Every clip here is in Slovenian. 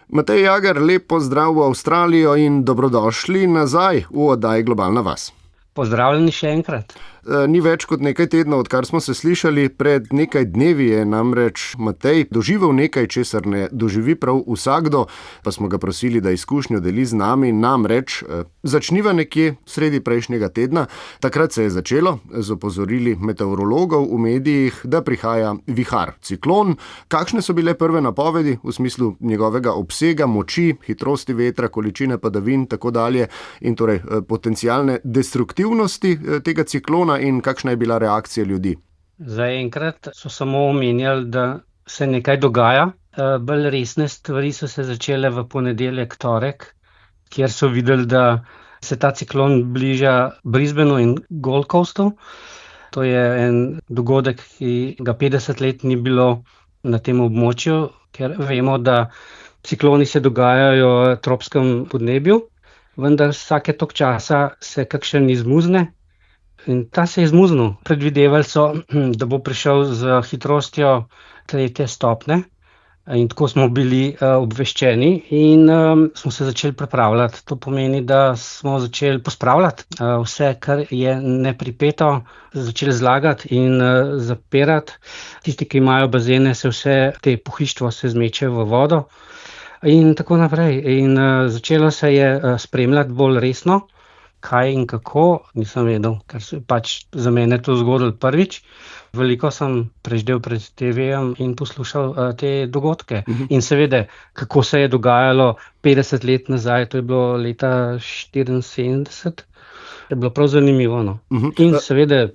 Matej Jager, lep pozdrav v Avstralijo in dobrodošli nazaj v oddaji Globalna vas. Pozdravljeni še enkrat. Ni več kot nekaj tednov, odkar smo se slišali. Pred nekaj dnevi je namreč Matej doživel nekaj, česar ne doživi prav vsakdo, pa smo ga prosili, da izkušnjo deli z nami. Namreč začniva nekje sredi prejšnjega tedna. Takrat se je začelo z opozorili meteorologov v medijih, da prihaja vihar, ciklon. Kakšne so bile prve napovedi v smislu njegovega obsega, moči, hitrosti vetra, količine padavin, tako dalje, in torej potencialne destruktivnosti tega ciklona? In kakšna je bila reakcija ljudi? Zaenkrat so samo omenjali, da se nekaj dogaja. Bolj resne stvari so se začele v ponedeljek, torek, kjer so videli, da se ta ciklon bliža Brisbaneu in Gold Coastu. To je en dogodek, ki ga 50 let ni bilo na tem območju, ker vemo, da cikloni se dogajajo v tropskem podnebju, vendar vsake toliko časa se kakšen izmuzne. In ta se je izmuznil. Predvidevali so, da bo prišel z hitrostjo 3. stopnje, in tako smo bili obveščeni in smo se začeli pripravljati. To pomeni, da smo začeli pospravljati vse, kar je nepripeto, začeli zlagati in zapirati. Tisti, ki imajo bazene, se vse te pohištvo se zmeče v vodo in tako naprej. In začelo se je spremljati bolj resno. Kaj in kako, nisem vedel, ker se pač za mene to zgodilo prvič. Veliko sem preždel pred TV-jem in poslušal te dogodke. In seveda, kako se je dogajalo 50 let nazaj, to je bilo leta 1974, je bilo prav zanimivo. No. In seveda,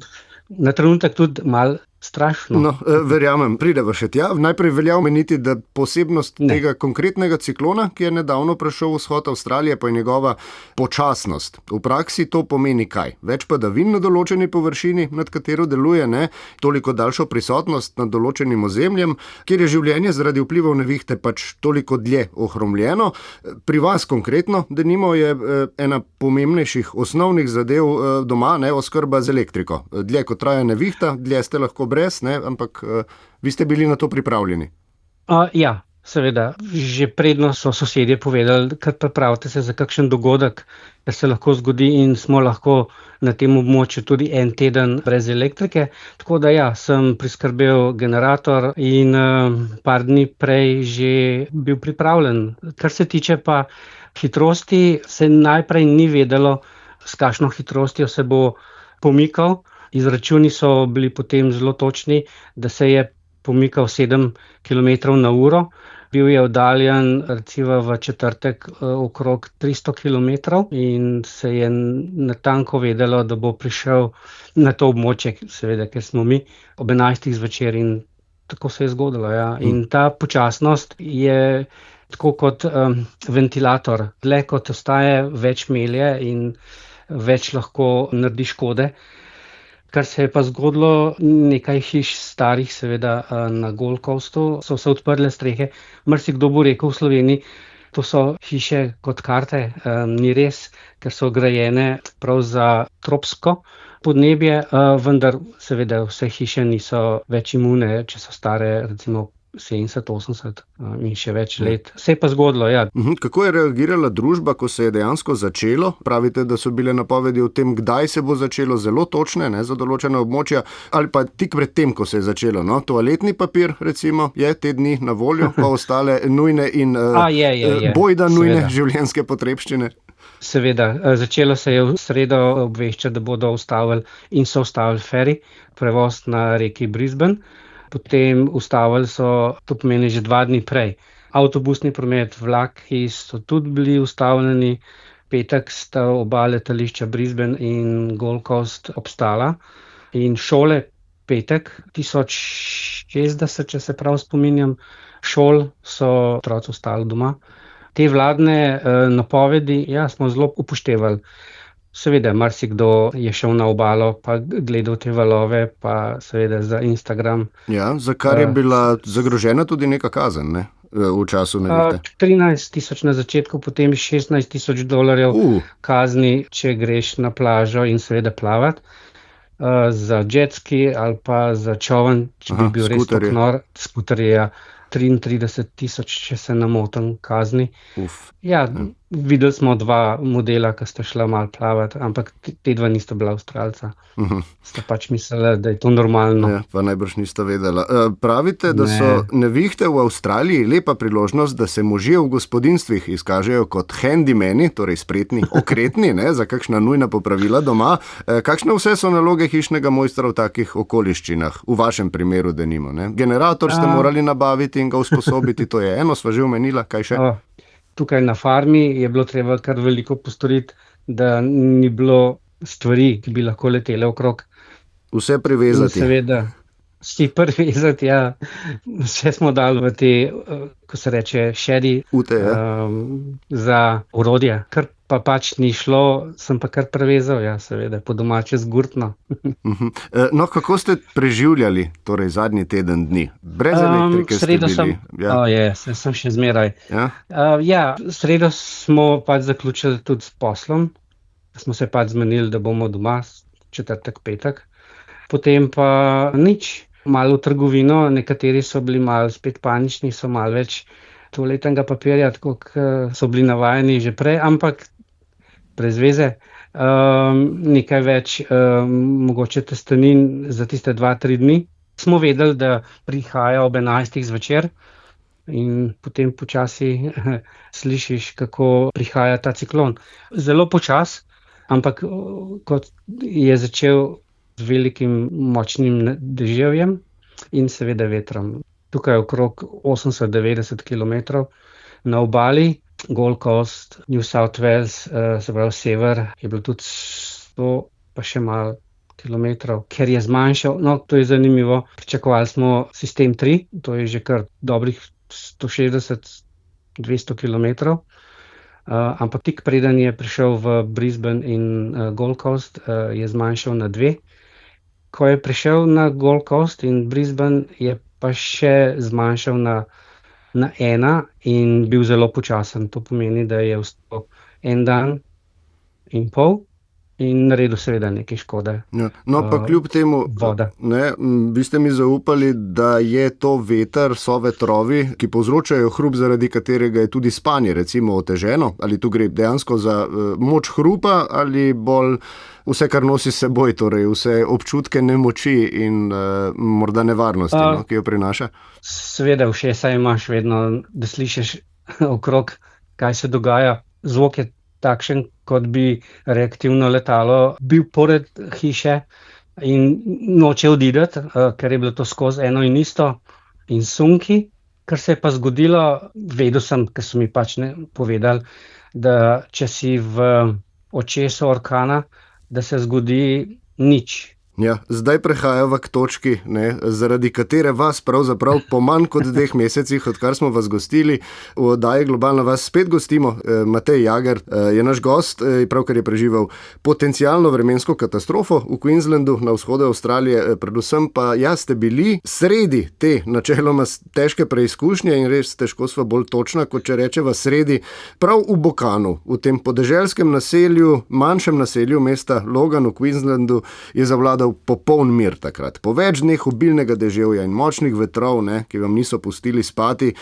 na trenutek tudi malo strašno. No, verjamem, prideva še tja. Najprej velja omeniti, da posebnost tega konkretnega ciklona, ki je nedavno prišel v vzhod Avstralije, pa je njegova počasnost. V praksi to pomeni kaj? Več padavin na določeni površini, nad katero deluje, ne? Toliko daljšo prisotnost nad določenim ozemljem, kjer je življenje zaradi vplivov nevihte pač toliko dlje ohromljeno. Pri vas konkretno, denimo, je ena pomembnejših osnovnih zadev doma, oskrba z elektriko. Dlje kot traja nevihta, dlje ste lahko brez, ampak vi ste bili na to pripravljeni. Ja, seveda. Že predno so sosedje povedali, kar pripravite se za kakšen dogodek, ker se lahko zgodi in smo lahko na tem območju tudi en teden brez elektrike. Tako da ja, sem priskrbel generator in par dni prej že bil pripravljen. Kar se tiče pa hitrosti, se najprej ni vedelo, s kakšno hitrostjo se bo pomikal. Izračuni so bili potem zelo točni, da se je pomikal 7 km/h. Bil je oddaljen recimo v četrtek okrog 300 km in se je natanko vedelo, da bo prišel na to območje, seveda, ker smo mi ob 11. zvečer in tako se je zgodilo. Ja. In ta počasnost je tako kot ventilator. Dlje kot ostaje, več melje in več lahko naredi škode. Kar se je pa zgodilo, nekaj hiš starih, seveda na Gold Coastu, so se odprle strehe. Marsikdo bo rekel v Sloveniji, to so hiše kot karte, ni res, ker so grajene prav za tropsko podnebje, vendar seveda vse hiše niso več imune, če so stare recimo 70, 80 in še več let. Se je pa zgodilo, ja. Kako je reagirala družba, ko se je dejansko začelo? Pravite, da so bile napovedi o tem, kdaj se bo začelo, zelo točne, za določena območja, ali pa tik pred tem, ko se je začelo. Toaletni papir, recimo, je te dni na voljo, pa ostale nujne in bojda nujne življenjske potrebščine. Seveda, začelo se je v sredo obveščati, da bodo ustavili in so ustavili feri, prevoz na reki Brisbane. Potem ustavili so, to pomeni že 2 dni prej. Avtobusni promet, vlaki so tudi bili ustavljeni. Petek sta oba letališča Brisbane in Gold Coast obstala. In šole petek, 1060, če se prav spominjam, šol so otroci ostali doma. Te vladne napovedi, smo zelo upoštevali. Seveda, marsikdo je šel na obalo, pa gledal te valove, pa seveda za Instagram. Ja, za kar je bila zagrožena tudi neka kazen, ne? V času nevihte. 13 000 na začetku, potem $16,000 kazni, če greš na plažo in seveda plavati. Za jetski ali pa za čoln, če bi bil res tako nor, skuterje. 33,000, če se ne motim, kazni. Uf. Ja, videli smo dva modela, ki sta šla malo plavati, ampak te dva nista bila Avstralca. Sta pač mislila, da je to normalno. Ja, pa najbrž nista vedela. Pravite, da so nevihte v Avstraliji lepa priložnost, da se možje v gospodinstvih izkažejo kot handymeni, torej spretni, okretni, za kakšna nujna popravila doma. Kakšne vse so naloge hišnega mojstra v takih okoliščinah? V vašem primeru denimo, ne? Generator ste morali nabaviti in ga usposobiti, to je eno, sva že omenila, kaj še? Tukaj na farmi je bilo treba kar veliko postoriti, da ni bilo stvari, ki bi lahko letele okrog. Vse privezati. Seveda, vsi privezati, ja. Vse smo dali v te, ko se reče, šedi za orodje. Kar pa pač ni šlo, sem pa kar prevezal, ja, seveda, po domače zgurtno. No, kako ste preživljali torej zadnji teden dni? Brez elektrike ste bili? Sem še zmeraj. Sredo smo pač zaključili tudi s poslom. Smo se pač zmenili, da bomo doma četrtek, petek. Potem pa nič, malo v trgovino, nekateri so bili malo spet panični, so malo več toaletnega papirja, tako so bili navajeni že prej, ampak brez veze. Nekaj več mogoče testenin za tiste 2-3 dni. Smo vedeli, da prihaja ob 11. zvečer in potem počasi slišiš, kako prihaja ta ciklon. Zelo počas, ampak kot je začel z velikim močnim deževjem in seveda vetrom. Tukaj okrog 80-90 km na obali, Gold Coast, New South Wales, se pravi sever, je bilo tudi 100 pa še malo kilometrov, ker je zmanjšal, no to je zanimivo, pričakovali smo sistem 3, to je že kar dobrih 160-200 km. Ampak tik preden je prišel v Brisbane in Gold Coast, je zmanjšal na 2. Ko je prišel na Gold Coast in Brisbane, je pa še zmanjšal na 1 in bil zelo počasen. To pomeni, da je ostal 1 dan in pol in naredil seveda nekaj škode. Ja. No, pa kljub temu, vi ste mi zaupali, da je to veter, so vetrovi, ki povzročajo hrup, zaradi katerega je tudi spanje recimo oteženo. Ali tu gre dejansko za moč hrupa ali bolj vse, kar nosi s seboj, torej vse občutke nemoči in morda nevarnosti, ki jo prinaša? Seveda ušesa imaš vedno, da slišiš okrog, kaj se dogaja. Zvok je takšen, kot bi reaktivno letalo bil pored hiše in noče odideti, ker je bilo to skozi eno in isto in sunki. Kar se je pa zgodilo, vedel sem, ker so mi pač povedali, da če si v očesu orkana, da se zgodi nič. Ja, zdaj prehajava k točki, zaradi katere vas pravzaprav po manj kot 2 mesecih, odkar smo vas gostili v oddaji Globalna vas, spet gostimo. Matej Jager je naš gost, pravkar je preživel potencialno vremensko katastrofo v Queenslandu na vzhodu Avstralije, predvsem pa ste bili sredi te načeloma težke preizkušnje in res težko sva bolj točna, kot če rečeva sredi, prav v Bokanu, v tem podeželskem naselju, manjšem naselju mesta Logan v Queenslandu je zavladal popoln mir takrat. Po več dneh obilnega deževja in močnih vetrov, ki vam niso pustili spati,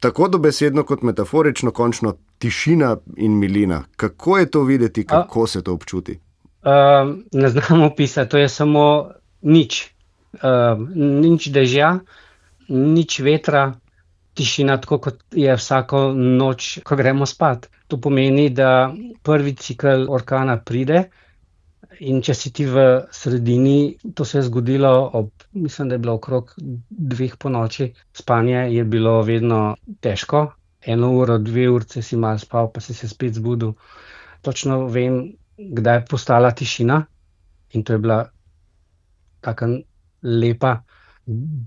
tako dobesedno kot metaforično, končno tišina in milina. Kako je to videti, kako se to občuti? Ne znam opisati, to je samo nič. Nič dežja, nič vetra, tišina, tako kot je vsako noč, ko gremo spat. To pomeni, da prvi cikel orkana pride, in če si ti v sredini, to se je zgodilo mislim, da je bilo okrog 2 ponoči. Spanje je bilo vedno težko. 1 uro, 2 urce si malo spal, pa si se spet zbudil. Točno vem, kdaj je postala tišina in to je bila taka lepa,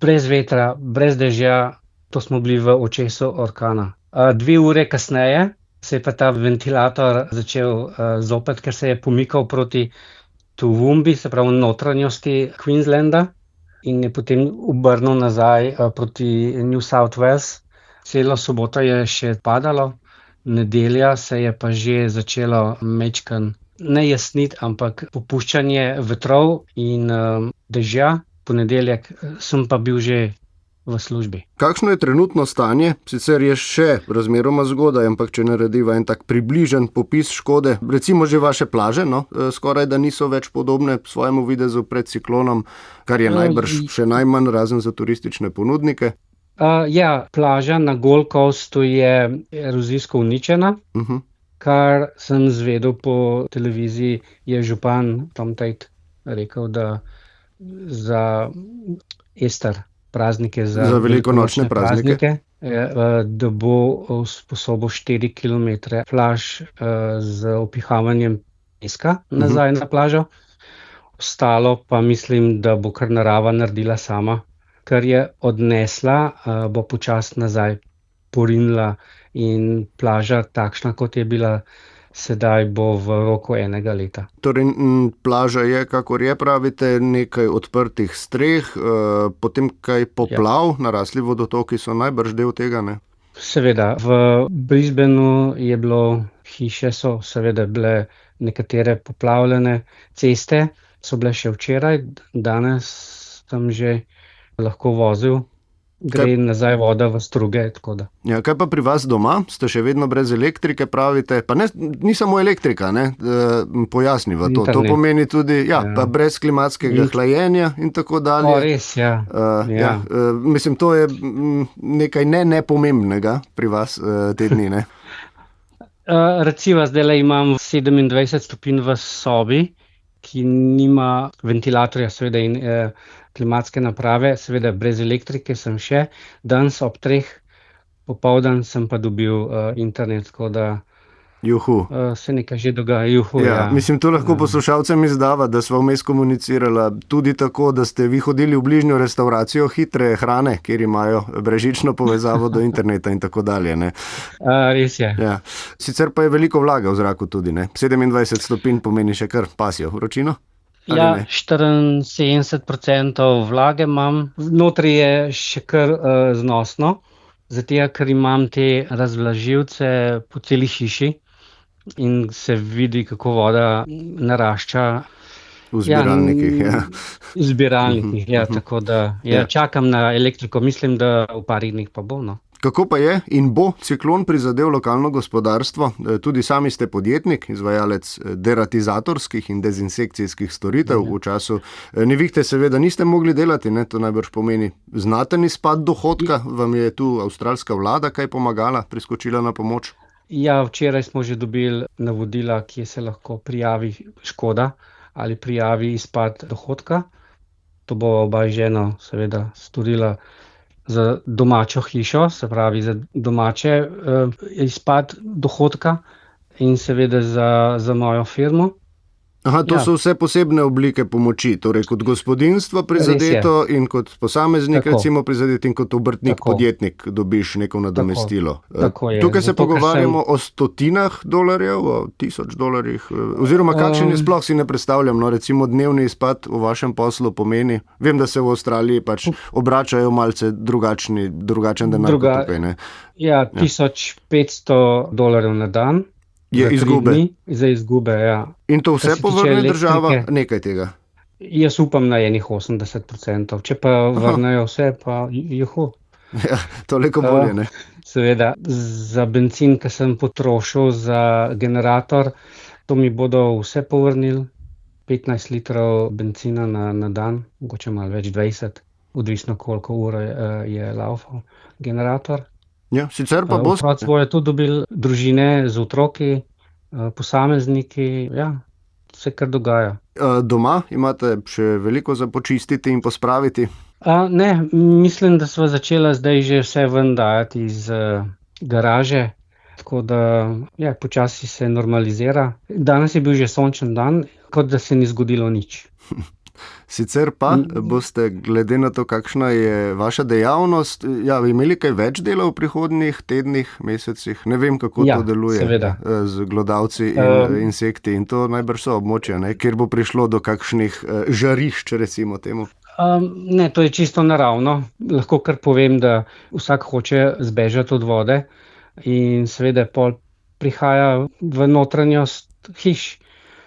brez vetra, brez dežja, to smo bili v očesu orkana. 2 ure kasneje se je pa ta ventilator začel zopet, ker se je pomikal proti Toowoomba, se pravi notranjosti Queenslanda, in je potem obrnil nazaj proti New South Wales. Celo soboto je še padalo, nedelja se je pa že začelo mečkan ne jasniti, ampak popuščanje vetrov in dežja. Ponedeljek sem pa bil že v službi. Kakšno je trenutno stanje? Sicer je še razmeroma zgodaj, ampak če narediva en tak približen popis škode, recimo že vaše plaže, skoraj da niso več podobne svojemu videzu pred ciklonom, kar je najbrž še najmanj, razen za turistične ponudnike. Plaža na Gold Coastu je erozijsko uničena. Kar sem zvedel po televiziji, je župan Tom Tate rekel, da za Ester praznike, za velikonočne praznike, da bo usposobil 4 kilometre plaž z opihavanjem peska nazaj na plažo. Ostalo pa mislim, da bo kar narava naredila sama, kar je odnesla, bo počasi nazaj porinila in plaža takšna, kot je bila sedaj, bo v roku 1 leta. Torej, plaža je, kakor je, pravite, nekaj odprtih streh, potem kaj poplav, narasli vodotoki so najbrž del tega, ne? Seveda, v Brisbaneu je bilo, hiše so seveda bile nekatere poplavljene, ceste so bile še včeraj, danes sem že lahko vozil. Gre nazaj voda v struge, tako da. Ja, kaj pa pri vas doma? Ste še vedno brez elektrike, pravite? Pa ni samo elektrika, ne? Pojasniva to. Internet. To pomeni tudi, pa brez klimatskega hlajenja in tako dalje. Res, ja. Mislim, to je nekaj nepomembnega pri vas te dni, ne? Recimo, zdajle imam 27 stopinj v sobi, ki nima ventilatorja, seveda, in klimatske naprave, seveda brez elektrike sem še. Danes ob 3 popoldan sem pa dobil internet, tako da se nekaj že dogaja. Mislim, to lahko poslušalcem izdava, da sva vmes komunicirala tudi tako, da ste vi hodili v bližnjo restauracijo hitre hrane, kjer imajo brezžično povezavo do interneta in tako dalje, ne? Res je. Ja. Sicer pa je veliko vlaga v zraku tudi, ne? 27 stopinj pomeni še kar pasjo vročino? 74% vlage imam. Notri je še kar znosno, zato ker imam te razvlažilce po celi hiši in se vidi, kako voda narašča. V zbiralnikih, V zbiralnikih, tako da čakam na elektriko, mislim, da v parih dneh pa bo, no. Kako pa je in bo ciklon prizadel lokalno gospodarstvo? Tudi sami ste podjetnik, izvajalec deratizatorskih in dezinsekcijskih storitev v času nevihte seveda niste mogli delati, ne? To najbrž pomeni znaten izpad dohodka. Vam je tu avstralska vlada kaj pomagala, priskočila na pomoč? Ja, včeraj smo že dobili navodila, kje se lahko prijavi škoda ali prijavi izpad dohodka. To bo oba žena seveda storila za domačo hišo, se pravi za domače izpad dohodka in seveda za mojo firmo. To so vse posebne oblike pomoči, torej kot gospodinjstvo prizadeto in kot posameznik recimo prizadet in kot obrtnik, podjetnik dobiš neko nadomestilo. Tukaj se pogovarjamo o $100, o $1000, oziroma kakšen je sploh, si ne predstavljam, recimo dnevni izpad v vašem poslu pomeni. Vem, da se v Avstraliji pač obračajo malce drugačen denar kot tukaj, ne? $1500 na dan. Je izgube. Za izgube, In to vse povrne država, nekaj tega? Jaz upam na 80%, če pa vrnejo vse, pa juhu. Toliko bolje, ne? Seveda, za bencin, ki sem potrošil za generator, to mi bodo vse povrnili, 15 litrov bencina na dan, mogoče malo več 20, odvisno koliko ur je laufal generator. Sicer pa bo... Otroci bojo tudi dobili, družine z otroki, posamezniki, vse kar dogaja. Doma imate še veliko za počistiti in pospraviti? Ne, mislim, da sva začela zdaj že vse ven dajati iz garaže, tako da počasi se normalizira. Danes je bil že sončen dan, kot da se ni zgodilo nič. Sicer pa boste, glede na to, kakšna je vaša dejavnost, imeli kaj več dela v prihodnjih tednih, mesecih? Ne vem, kako to deluje z glodavci in insekti in to najbrž so območja, kjer bo prišlo do kakšnih žarišč, recimo temu. Ne, to je čisto naravno. Lahko kar povem, da vsak hoče zbežati od vode in seveda pol prihaja v notranjost hiš.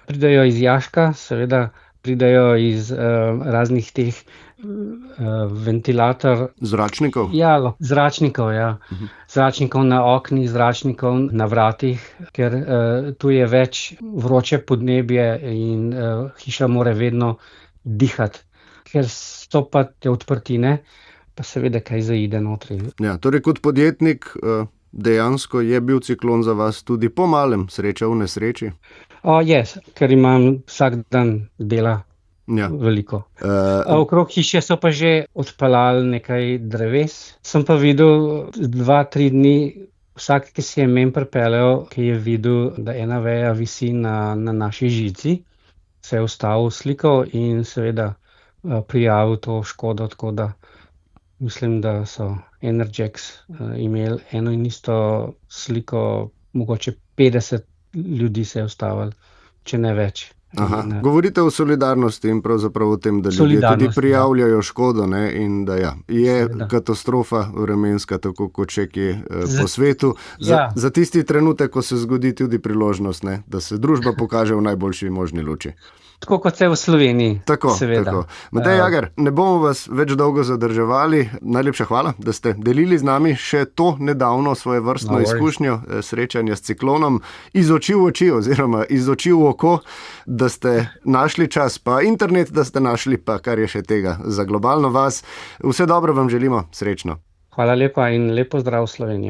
Pridejo iz jaška, seveda pridejo iz raznih teh ventilator. Zračnikov? Ja, zračnikov, ja. Zračnikov na oknih, zračnikov na vratih, ker tu je več vroče podnebje in hiša mora vedno dihati. Ker so pa te odprtine, pa seveda kaj zaide notri. Ja, torej kot podjetnik dejansko je bil ciklon za vas tudi po malem sreča v nesreči? Ker imam vsak dan dela. Ja. Veliko. Okrog hiše so pa že odpeljali nekaj dreves. Sem pa videl 2-3 dni, vsak, ki se je meni pripeljal, ki je videl, da ena veja visi na naši žici, se je ustavil, slikal in seveda prijavil to škodo, tako da mislim, da so Energex imeli eno in isto sliko, mogoče 50 ljudi se je ustavilo, če ne več. Aha. Govorite o solidarnosti in pravzaprav o tem, da ljudje tudi prijavljajo škodo, ne? In da je katastrofa vremenska, tako kot še kje po svetu. Za tisti trenutek, ko se zgodi tudi priložnost, ne? Da se družba pokaže v najboljši možni luči. Tako kot se v Sloveniji. Tako. Matej Jager, ne bomo vas več dolgo zadrževali. Najlepša hvala, da ste delili z nami še to nedavno svojevrstno izkušnjo srečanja s ciklonom iz oči v oči oziroma iz oči v oko, da ste našli čas, pa internet, da ste našli, pa kar je še tega za globalno vas. Vse dobro vam želimo, srečno. Hvala lepa in lepo zdrav v Slovenijo.